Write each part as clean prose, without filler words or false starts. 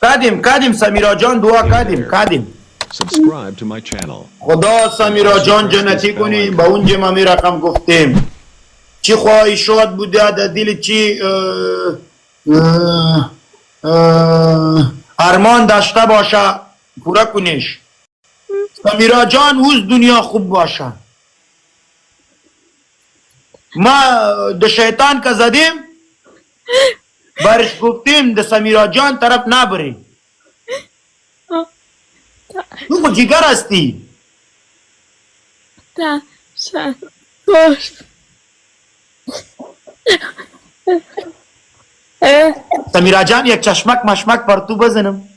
کدیم سمیرا جان دعا کدیم Subscribe to my channel. خدا سمیرا جان جنتی کنی با اون جمع می رقم گفتیم چی خواهشات بوده در دل چی ارمان داشته باشه پورا کنیش سمیرا جان اوز دنیا خوب باشه ما ده شیطان که زدیم برش گفتیم ده سمیرا جان طرف نبری تو خود جگر هستی سمیرا جان یک چشمک مشمک پر تو بزنم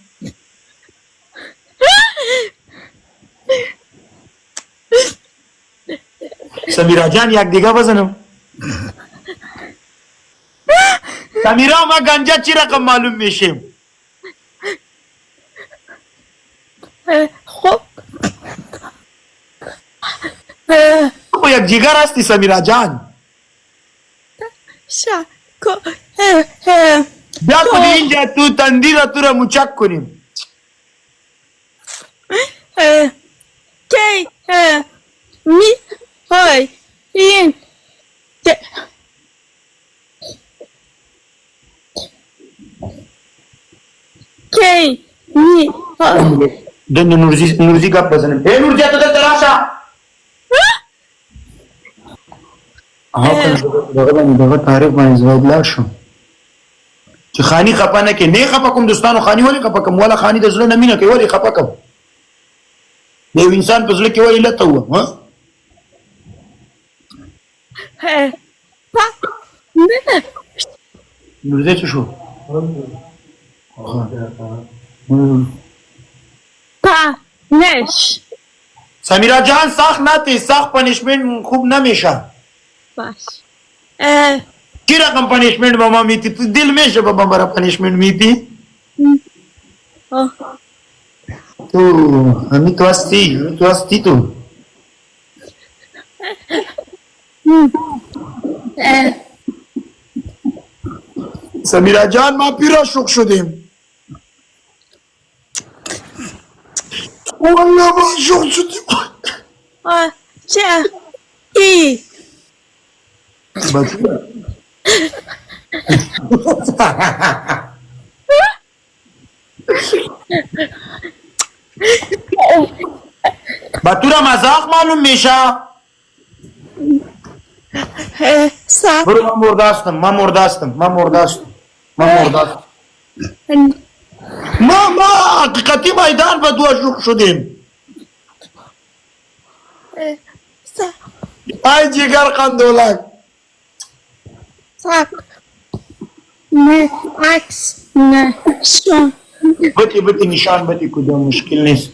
سمیرا جان یک دیگه بزنم سمیرا ما گنجا چی رقم معلوم میشیم خب تو یک جگر هستی سمیرا جان بیا کنی اینجا تو تندیر تو را مچک کنیم کی می های این کی می های دن نورزی گپ بزنیم ای نورزی تو در تراشا دغه تاریخ باندې زواد لا شو چې خانی خپه نه کې نه خپه کوم دوستانو خانی ولی خپه کوم ولا خانی د زړه نه مینه کوي ولی خپه کوم یو انسان په زړه کې ولی لته و ها نورزی څه شو نش سمیرا جان سخت نتی سخت پنیشمنت خوب نمیشه باش کی رقم پنیشمنت بابا میتی تو دل میشه بابا برا پنیشمنت میتی تو همی تو هستی تو سمیرا جان ما پیرا شوک شدیم والله ما شوک شدیم چه ای بطور مزاق معلوم میشه برو من مرداستم ما حقیقتی میدان با دو شوک شدیم ای جگر قندولک ساک نه عکس نه شون بتی نشان بتی کدوم مشکل نیست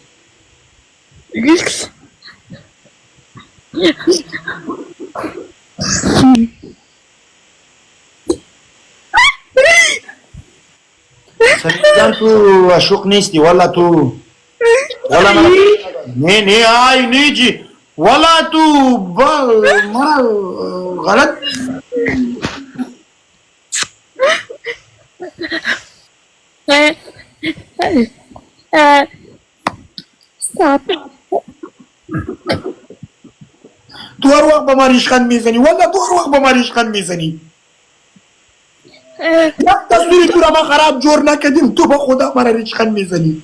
سمیرا تو اشوق نیستی والا تو والا نه آی نه جی والا تو ما غلط stop تو هر وقت با ما ریشخند میزنی والا تو هر وقت با ما ریشخند میزنی یک تصویری تو را ما خراب جور نکدیم تو با خدا مرا ریشخند میزنی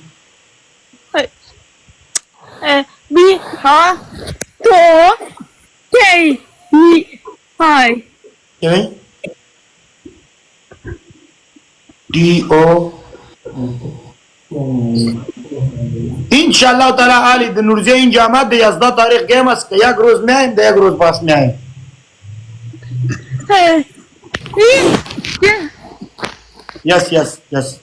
بی ها تو کی می های چه دی او انشالله تعالی علی د نورزی اینجا آمد د 11 تاریخ گیم است که یک روز میایم د یک روز پاس میایم یس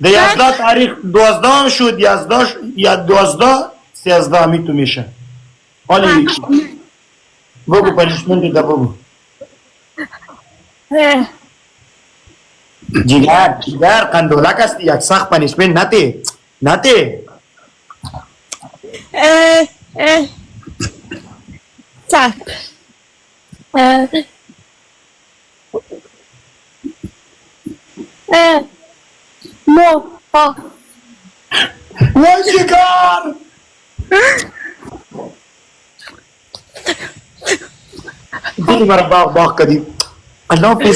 د 11 تاریخ 12 شد 11 یا 12 13 میتو میشه حالی بگو پنیشمنت دا بگو جگر قندولک هستی یک سخت پنیشمنت نتی Tap. مو والشكار اديني مربى باق قديم الله في